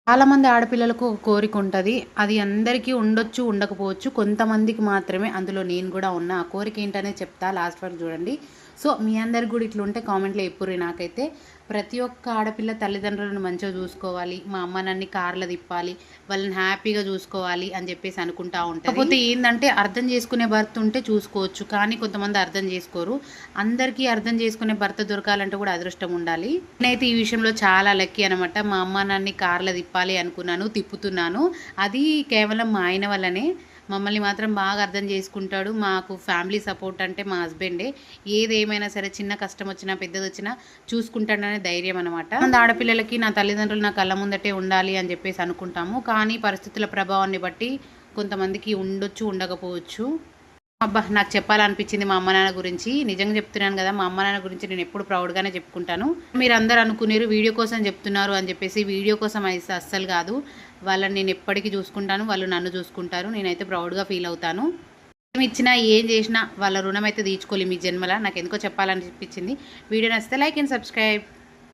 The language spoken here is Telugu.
చాలామంది ఆడపిల్లలకు ఒక కోరిక ఉంటది. అది అందరికీ ఉండొచ్చు, ఉండకపోవచ్చు. కొంతమందికి మాత్రమే అందులో నేను గూడా ఉన్నా. ఆ కోరిక ఏంటనేది చెప్తా లాస్ట్ వరకు జూడండి. సో, మీ అందరికి గూడా ఇట్లుంటే కామెంట్‌లో చెప్పుర్రి నాకైతే. ప్రతి ఒక్క ఆడపిల్ల తల్లిదండ్రులను మంచిగా జూసుకోవాలి. మా అమ్మ నన్ను కార్‌లో తిప్పాలి. వాళ్ళని హ్యాపీగా జూసుకోవాలి అని జెప్పేసి అనుకుంటా ఉంటది. కాకపోతే ఏందంటే అర్థం చేసుకునే భర్త ఉంటే చూసుకోవచ్చు. కానీ కొంతమంది అర్థం జేసుకోరు. అందరికీ అర్థం చేసుకునే భర్త దొరకాలంటే కూడా అదృష్టం ఉండాలి. నేనైతే ఈ విషయంలో చాలా లక్కీ అనమాట. మా అమ్మ నన్ను కార్‌లో తిప్పాలి అనుకున్నాను. తిప్పుతున్నాను. అది కేవలం మా ఆయన వల్లనే. మమ్మల్ని మాత్రం బాగా అర్థం చేసుకుంటాడు. మాకు ఫ్యామిలీ సపోర్ట్ అంటే మా హస్బెండే. ఏదేమైనా సరే చిన్న కష్టం వచ్చినా, పెద్దదొచ్చినా చూసుకుంటాడనే ధైర్యం అనమాట. కొంత ఆడపిల్లలకి నా తల్లిదండ్రులు నా కళ్ళ ముందటే ఉండాలి అని చెప్పేసి అనుకుంటాము. కానీ పరిస్థితుల ప్రభావాన్ని బట్టి కొంతమందికి ఉండొచ్చు, ఉండకపోవచ్చు. అబ్బా! నాకు చెప్పాలనిపించింది మా అమ్మ నాన్న గురించి. నిజంగా చెప్తున్నాను గదా! మా అమ్మ నాన్న గురించి నేను ఎప్పుడు ప్రౌడ్‌గానే చెప్పుకుంటాను. మీరందరూ అనుకునేరు వీడియో కోసం చెప్తున్నారు అని చెప్పేసి. వీడియో కోసం అయితే అస్సలు గాదు. వాళ్ళని నేను ఎప్పటికీ చూసుకుంటాను. వాళ్ళు నన్ను చూసుకుంటారు. నేనైతే ప్రౌడ్‌గా ఫీల్ అవుతాను. ఏమిచ్చినా, ఏం చేసినా వాళ్ళ రుణం అయితే తీర్చుకోలేం ఈ జన్మల. నాకెందుకో చెప్పాలనిపించింది. వీడియో నచ్చితే లైక్ అండ్ సబ్స్క్రైబ్.